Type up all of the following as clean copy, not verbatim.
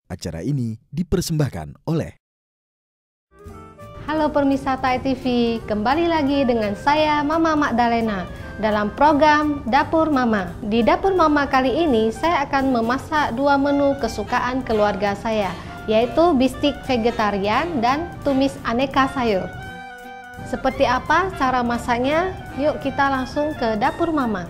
Acara ini dipersembahkan oleh Halo pemirsa TAI TV, kembali lagi dengan saya Mama Magdalena dalam program Dapur Mama. Di Dapur Mama kali ini saya akan memasak dua menu kesukaan keluarga saya, yaitu bistik vegetarian dan tumis aneka sayur. Seperti apa cara masaknya? Yuk kita langsung ke Dapur Mama.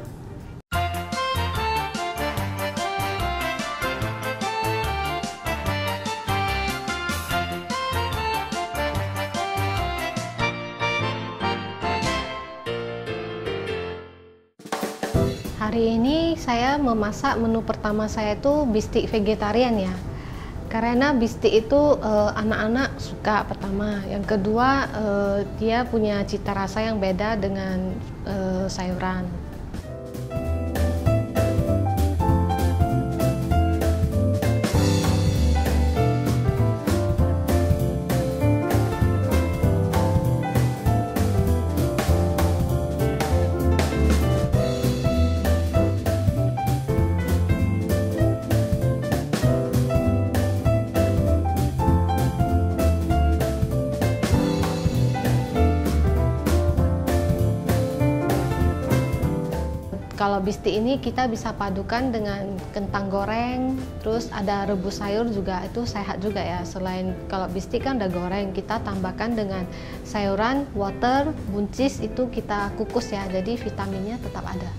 Hari ini saya memasak menu pertama saya itu bistik vegetarian ya. Karena bistik itu anak-anak suka pertama. Yang kedua dia punya cita rasa yang beda dengan sayuran. Kalau bistik ini kita bisa padukan dengan kentang goreng, terus ada rebus sayur juga, itu sehat juga ya. Selain kalau bistik kan udah goreng, kita tambahkan dengan sayuran, water, buncis itu kita kukus ya, jadi vitaminnya tetap ada.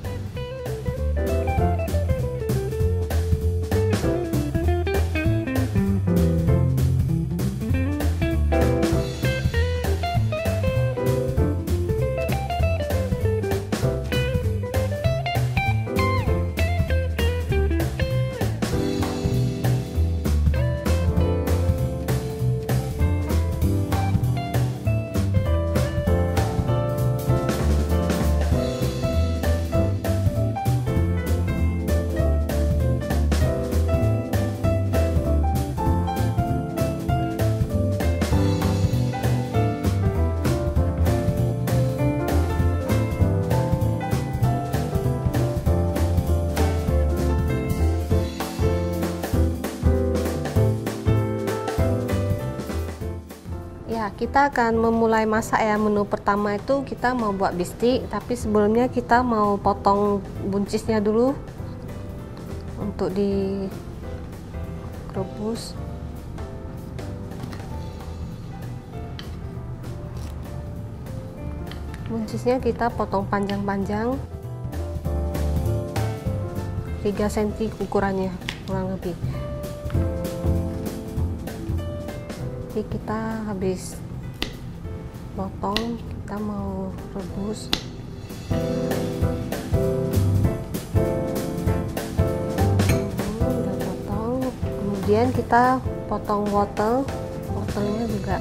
Ya, kita akan memulai masak ya. Menu pertama itu kita mau buat bistik, tapi sebelumnya kita mau potong buncisnya dulu untuk direbus. Buncisnya kita potong panjang-panjang, 3 cm ukurannya kurang lebih. Kita habis potong, kita mau rebus. Udah potong, kemudian kita potong wortelnya juga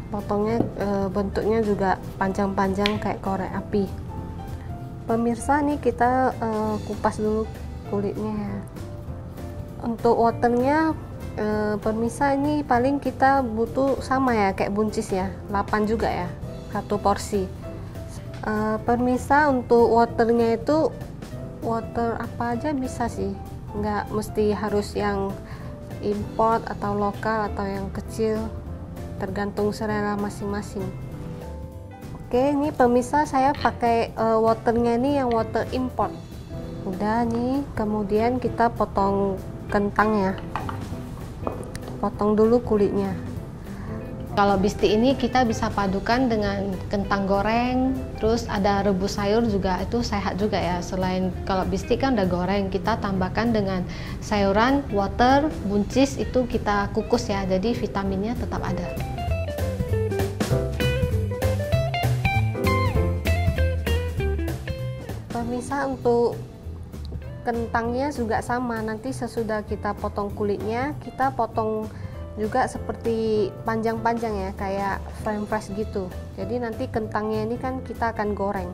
potongnya bentuknya juga panjang-panjang kayak korek api. Pemirsa, nih kita kupas dulu kulitnya ya. Untuk wortelnya pemirsa, ini paling kita butuh sama ya kayak buncis ya, 8 juga ya, 1 porsi. Pemirsa, untuk wortelnya itu wortel apa aja bisa sih, nggak mesti harus yang import atau lokal atau yang kecil, tergantung selera masing-masing. Oke, ini pemirsa saya pakai wortelnya ini yang wortel import. Udah nih, kemudian kita potong kentangnya. Potong dulu kulitnya. Kalau bistik ini kita bisa padukan dengan kentang goreng, terus ada rebus sayur juga, itu sehat juga ya. Selain kalau bistik kan udah goreng, kita tambahkan dengan sayuran, water, buncis itu kita kukus ya, jadi vitaminnya tetap ada. Pemirsa, untuk kentangnya juga sama, nanti sesudah kita potong kulitnya, kita potong juga seperti panjang-panjang ya, kayak french fries gitu. Jadi nanti kentangnya ini kan kita akan goreng.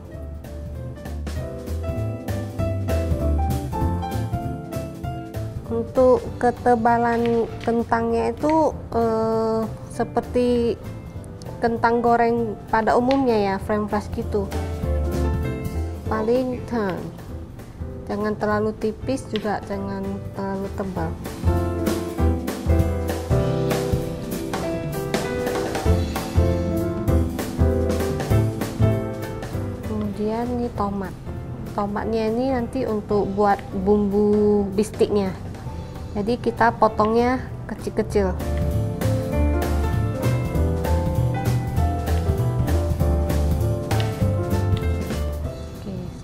Untuk ketebalan kentangnya itu seperti kentang goreng pada umumnya ya, french fries gitu. Paling Jangan terlalu tipis juga jangan terlalu tebal. Kemudian ini tomat. Tomatnya ini nanti untuk buat bumbu bistiknya. Jadi kita potongnya kecil-kecil.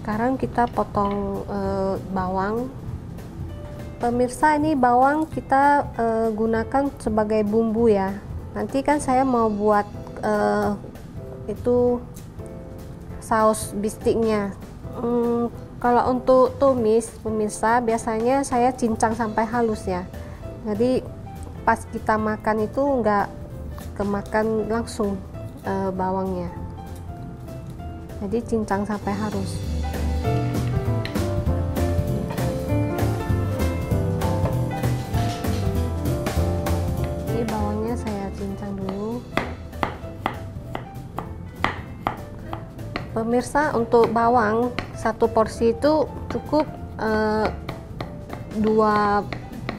Sekarang kita potong bawang. Pemirsa, ini bawang kita gunakan sebagai bumbu ya. Nanti kan saya mau buat itu saus bistiknya. Kalau untuk tumis, pemirsa, biasanya saya cincang sampai halus ya. Jadi pas kita makan itu nggak kemakan langsung bawangnya. Jadi cincang sampai halus. Ini bawangnya saya cincang dulu. Pemirsa, untuk bawang satu porsi itu cukup 2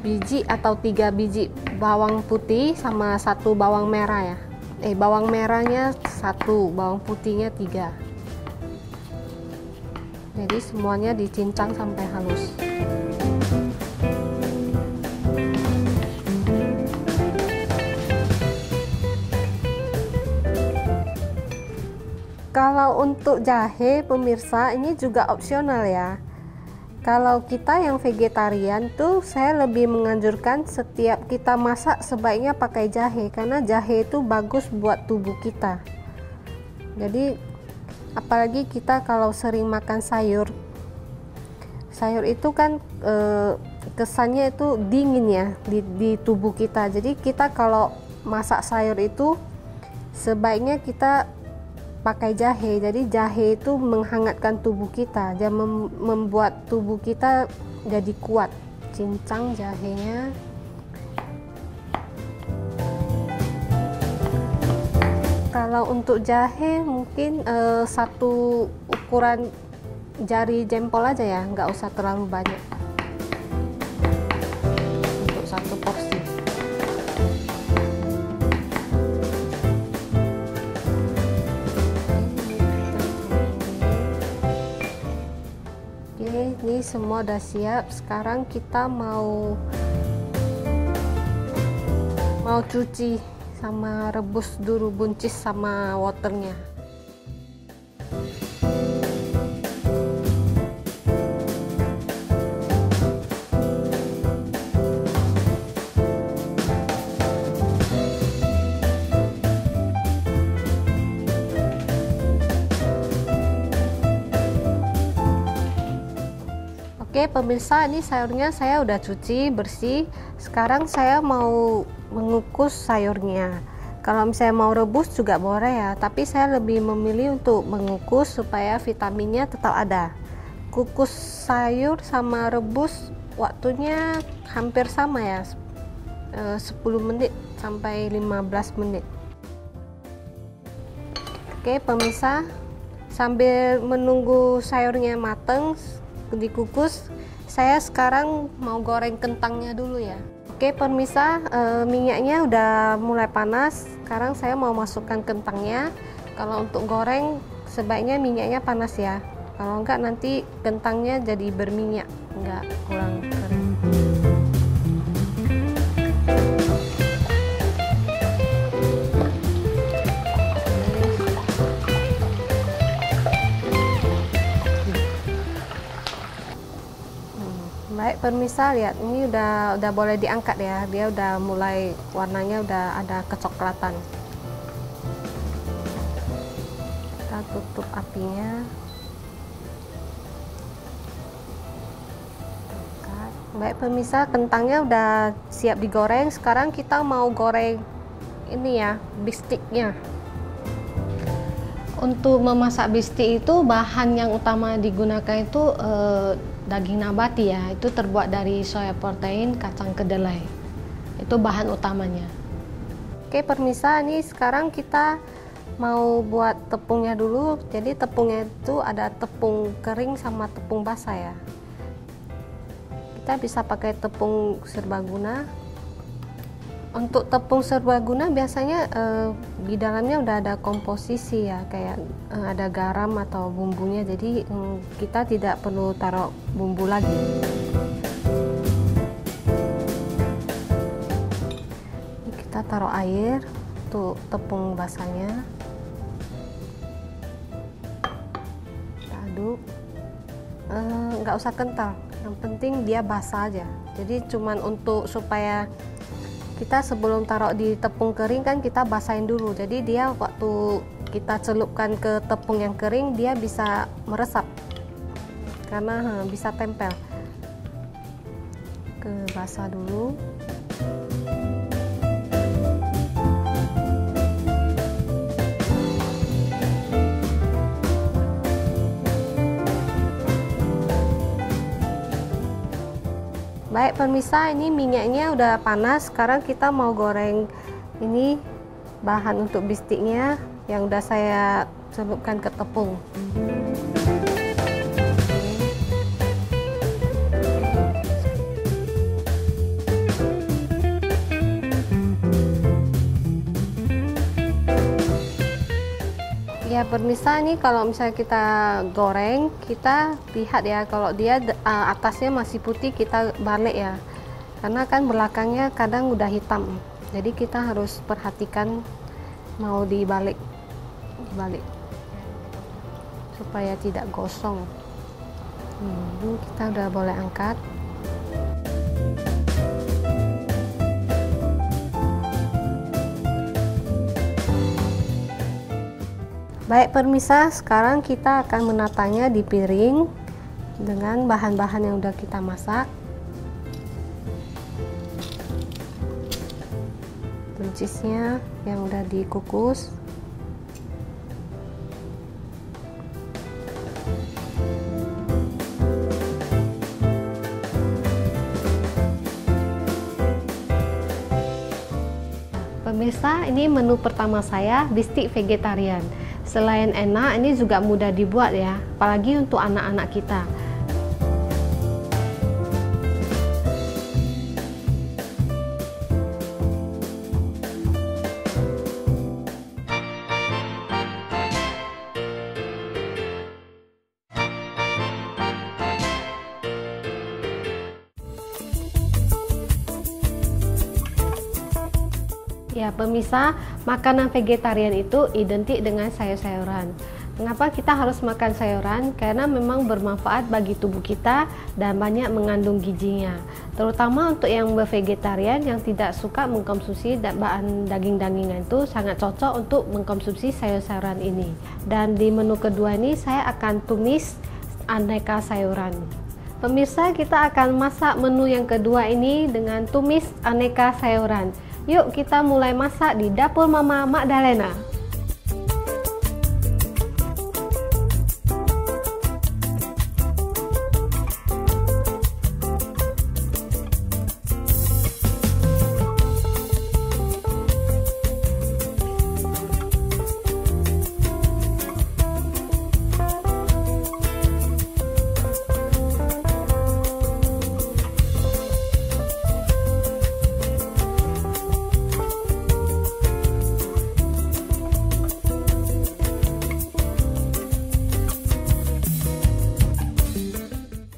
biji atau 3 biji bawang putih sama 1 bawang merah ya. Bawang merahnya 1, bawang putihnya 3. Jadi semuanya dicincang sampai halus. Kalau untuk jahe, pemirsa, ini juga opsional ya. Kalau kita yang vegetarian tuh, saya lebih menganjurkan setiap kita masak sebaiknya pakai jahe, karena jahe itu bagus buat tubuh kita. Jadi apalagi kita kalau sering makan sayur itu kan kesannya itu dingin ya di tubuh kita. Jadi kita kalau masak sayur itu sebaiknya kita pakai jahe. Jadi jahe itu menghangatkan tubuh kita dan membuat tubuh kita jadi kuat. Cincang jahenya. Kalau untuk jahe mungkin 1 ukuran jari jempol aja ya, nggak usah terlalu banyak untuk 1 porsi. Oke, ini semua udah siap. Sekarang kita mau cuci sama rebus dulu buncis sama waternya. Oke pemirsa, ini sayurnya saya udah cuci bersih. Sekarang saya mau mengukus sayurnya. Kalau misalnya mau rebus juga boleh ya, tapi saya lebih memilih untuk mengukus supaya vitaminnya tetap ada. Kukus sayur sama rebus waktunya hampir sama ya, 10 menit sampai 15 menit. Oke pemirsa, sambil menunggu sayurnya mateng dikukus, saya sekarang mau goreng kentangnya dulu ya. Oke pemirsa, minyaknya udah mulai panas. Sekarang saya mau masukkan kentangnya. Kalau untuk goreng sebaiknya minyaknya panas ya. Kalau enggak nanti kentangnya jadi berminyak, enggak kurang kering. Baik pemirsa, lihat ini udah boleh diangkat ya. Dia udah mulai warnanya udah ada kecoklatan. Kita tutup apinya. Baik pemirsa, kentangnya udah siap digoreng. Sekarang kita mau goreng ini ya, bistiknya. Untuk memasak bistik itu bahan yang utama digunakan itu daging nabati ya, itu terbuat dari soya protein, kacang kedelai. Itu bahan utamanya. Oke pemirsa, ini sekarang kita mau buat tepungnya dulu. Jadi tepungnya itu ada tepung kering sama tepung basah ya. kita bisa pakai tepung serbaguna. Untuk tepung serbaguna biasanya di dalamnya udah ada komposisi ya, kayak ada garam atau bumbunya, jadi kita tidak perlu taruh bumbu lagi. Ini kita taruh air untuk tepung basahnya. Kita aduk. Nggak usah kental, yang penting dia basah aja. Jadi cuman untuk supaya kita sebelum taruh di tepung kering kan kita basahin dulu, jadi dia waktu kita celupkan ke tepung yang kering dia bisa meresap karena bisa tempel. Ke basah dulu. Baik pemirsa, ini minyaknya udah panas. Sekarang kita mau goreng ini bahan untuk bistiknya yang udah saya celupkan ke tepung. Ya pemirsa, ini kalau misalnya kita goreng, kita lihat ya, kalau dia atasnya masih putih kita balik ya, karena kan belakangnya kadang udah hitam, jadi kita harus perhatikan mau dibalik supaya tidak gosong. Ini kita udah boleh angkat. Baik pemirsa, sekarang kita akan menatanya di piring dengan bahan-bahan yang udah kita masak. Buncisnya yang udah dikukus. Pemirsa, ini menu pertama saya, bistik vegetarian. Selain enak, ini juga mudah dibuat ya, apalagi untuk anak-anak kita. Ya pemirsa, makanan vegetarian itu identik dengan sayur-sayuran. Mengapa kita harus makan sayuran? Karena memang bermanfaat bagi tubuh kita dan banyak mengandung gizinya. Terutama untuk yang vegetarian yang tidak suka mengkonsumsi bahan daging-dagingan, itu sangat cocok untuk mengkonsumsi sayur-sayuran ini. Dan di menu kedua ini saya akan tumis aneka sayuran. Pemirsa, kita akan masak menu yang kedua ini dengan tumis aneka sayuran. Yuk kita mulai masak di dapur Mama Magdalena.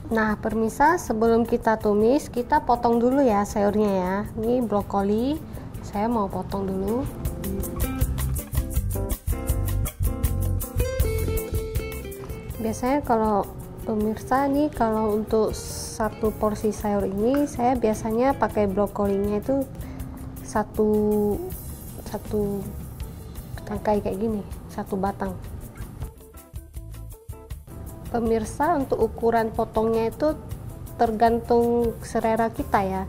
Nah pemirsa, sebelum kita tumis, kita potong dulu ya sayurnya ya. Ini brokoli, saya mau potong dulu. Biasanya kalau pemirsa nih, kalau untuk satu porsi sayur ini, saya biasanya pakai brokolinya itu satu tangkai kayak gini, satu batang. Pemirsa, untuk ukuran potongnya itu tergantung selera kita ya.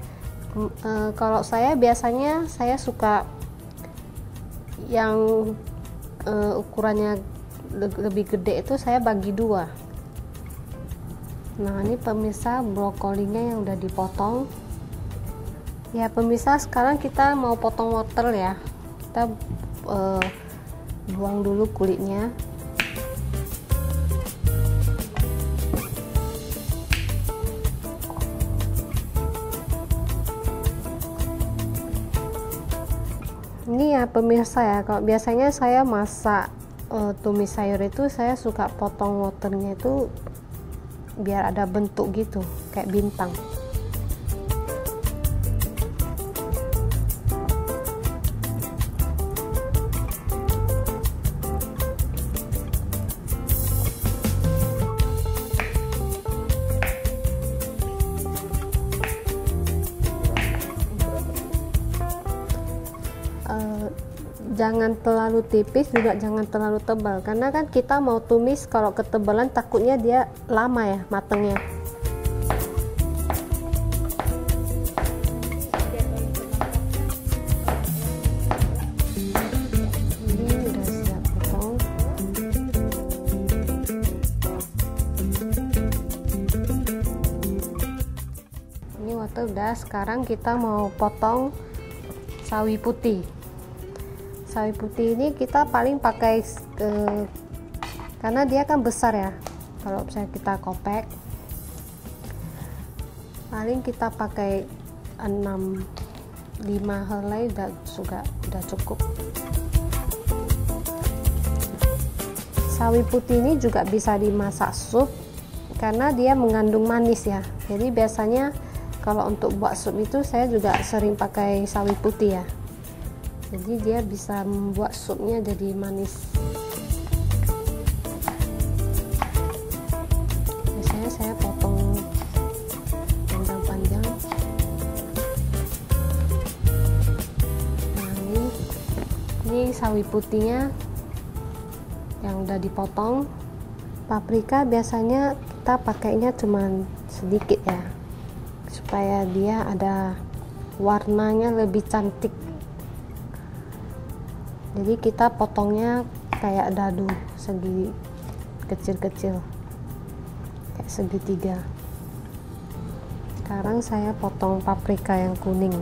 Kalau saya biasanya saya suka yang ukurannya lebih gede itu saya bagi dua. Nah ini pemirsa brokolinya yang udah dipotong. Ya pemirsa, sekarang kita mau potong wortel ya. Kita buang dulu kulitnya. Ini ya pemirsa ya, kalau biasanya saya masak tumis sayur itu saya suka potong wortelnya itu biar ada bentuk gitu kayak bintang. Jangan terlalu tipis juga jangan terlalu tebal, karena kan kita mau tumis kalau ketebalan takutnya dia lama ya matangnya. Ini udah siap potong. Ini wortel udah, sekarang kita mau potong sawi putih. Sawi putih ini kita paling pakai karena dia kan besar ya, kalau misalnya kita kopek paling kita pakai 5 helai udah cukup. Sawi putih ini juga bisa dimasak sup karena dia mengandung manis ya, jadi biasanya kalau untuk buat sup itu saya juga sering pakai sawi putih ya, jadi dia bisa membuat supnya jadi manis. Biasanya saya potong panjang-panjang. Nah, ini sawi putihnya yang udah dipotong. Paprika biasanya kita pakainya cuman sedikit ya, supaya dia ada warnanya lebih cantik. Jadi kita potongnya kayak dadu, segi kecil-kecil kayak segitiga. Sekarang saya potong paprika yang kuning.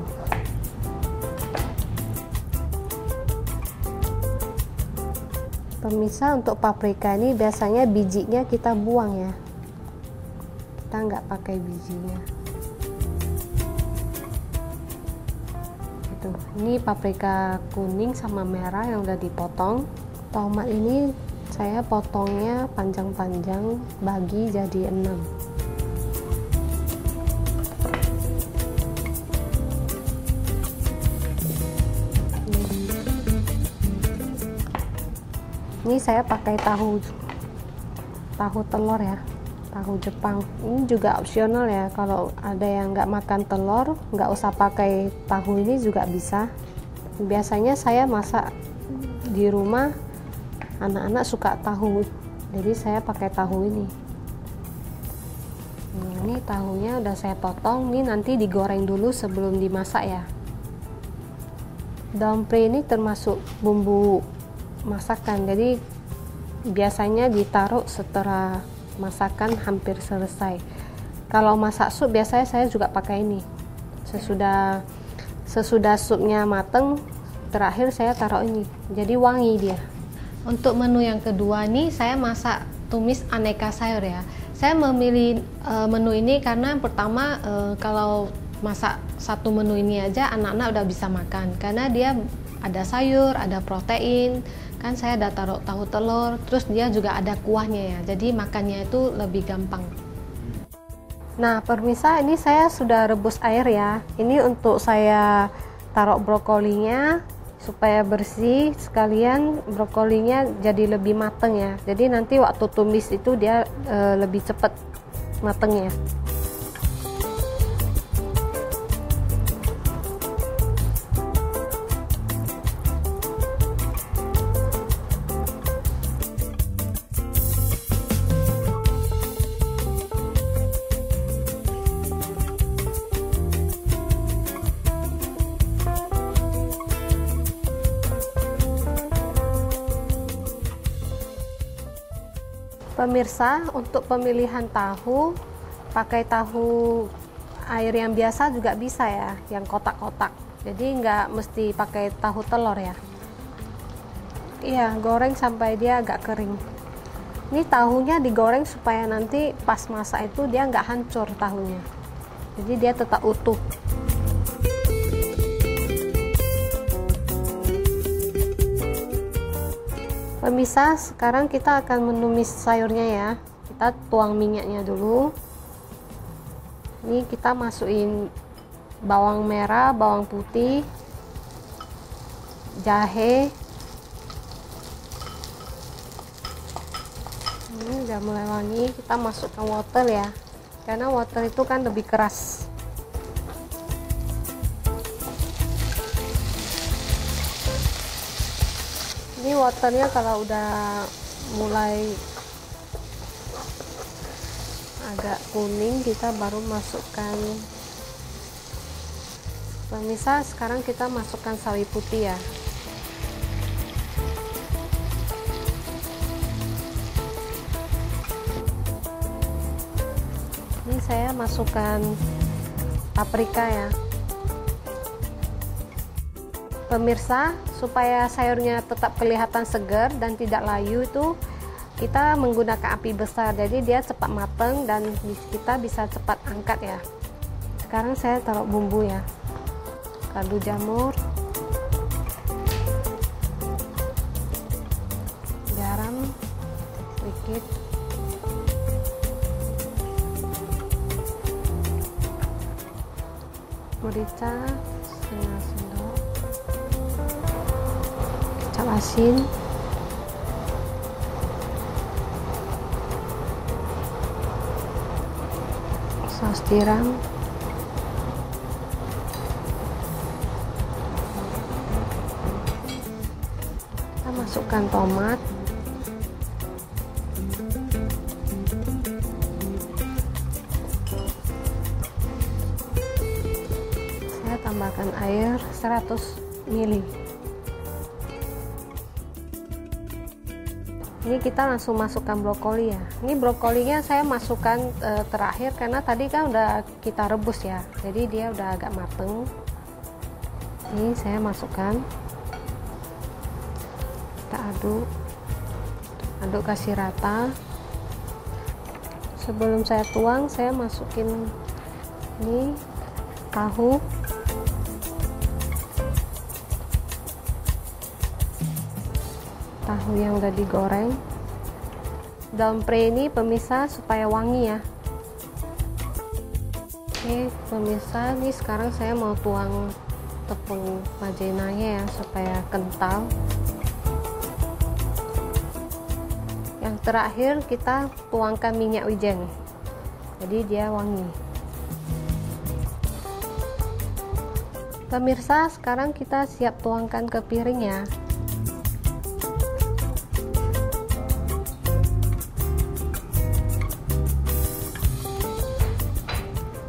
Pemirsa, untuk paprika ini biasanya bijinya kita buang ya, kita nggak pakai bijinya. Ini paprika kuning sama merah yang udah dipotong. Tomat ini saya potongnya panjang-panjang, bagi jadi 6. Ini saya pakai tahu telur ya, tahu Jepang. Ini juga opsional ya, kalau ada yang nggak makan telur nggak usah pakai tahu ini juga bisa. Biasanya saya masak di rumah, anak-anak suka tahu, jadi saya pakai tahu ini. Nah, ini tahunya udah saya potong, ini nanti digoreng dulu sebelum dimasak ya. Daun pre ini termasuk bumbu masakan, jadi biasanya ditaruh setelah masakan hampir selesai. Kalau masak sup biasanya saya juga pakai ini. Sesudah supnya mateng, terakhir saya taruh ini, jadi wangi dia. Untuk menu yang kedua nih, saya masak tumis aneka sayur ya. Saya memilih menu ini karena pertama kalau masak satu menu ini aja anak-anak udah bisa makan, karena dia ada sayur, ada protein, kan saya udah taruh tahu telur, terus dia juga ada kuahnya ya, jadi makannya itu lebih gampang. Nah pemirsa, ini saya sudah rebus air ya. Ini untuk saya taruh brokolinya supaya bersih, sekalian brokolinya jadi lebih mateng ya, jadi nanti waktu tumis itu dia lebih cepat matengnya. Pemirsa, untuk pemilihan tahu, pakai tahu air yang biasa juga bisa ya, yang kotak-kotak. Jadi nggak mesti pakai tahu telur ya. Iya, goreng sampai dia agak kering. Ini tahunya digoreng supaya nanti pas masak itu dia nggak hancur tahunya. Jadi dia tetap utuh. Pemirsa, sekarang kita akan menumis sayurnya ya. Kita tuang minyaknya dulu. Ini kita masukin bawang merah, bawang putih, jahe. Ini udah mulai wangi. Kita masukkan wortel ya, karena wortel itu kan lebih keras. Ini wortelnya kalau udah mulai agak kuning, kita baru masukkan. Pemirsa, sekarang kita masukkan sawi putih ya. Ini saya masukkan paprika ya. Pemirsa, supaya sayurnya tetap kelihatan segar dan tidak layu, itu kita menggunakan api besar, jadi dia cepat matang dan kita bisa cepat angkat ya. Sekarang saya taruh bumbu ya. Kaldu jamur, garam sedikit, merica setengah sendok, kecap asin, saus tiram, kita masukkan tomat, saya tambahkan air 100 ml. Ini kita langsung masukkan brokoli ya. Ini brokolinya saya masukkan terakhir karena tadi kan udah kita rebus ya, jadi dia udah agak mateng. Ini saya masukkan, kita aduk kasih rata. Sebelum saya tuang, saya masukin ini tahu, yang udah digoreng. Daun pre ini pemirsa supaya wangi ya. Oke pemirsa, ini sekarang saya mau tuang tepung maizena-nya ya supaya kental. Yang terakhir kita tuangkan minyak wijen, jadi dia wangi. Pemirsa, sekarang kita siap tuangkan ke piring ya.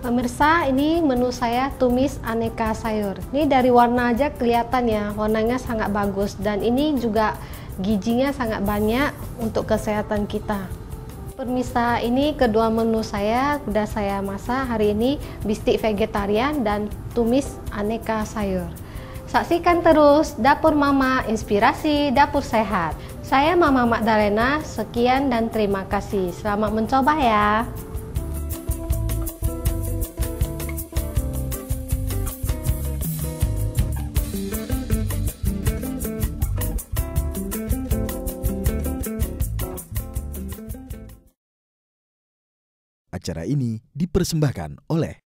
Pemirsa, ini menu saya tumis aneka sayur. Ini dari warna aja kelihatan ya, warnanya sangat bagus dan ini juga gizinya sangat banyak untuk kesehatan kita. Pemirsa, ini kedua menu saya udah saya masak hari ini, bistik vegetarian dan tumis aneka sayur. Saksikan terus Dapur Mama, inspirasi dapur sehat. Saya Mama Magdalena, sekian dan terima kasih. Selamat mencoba ya. Acara ini dipersembahkan oleh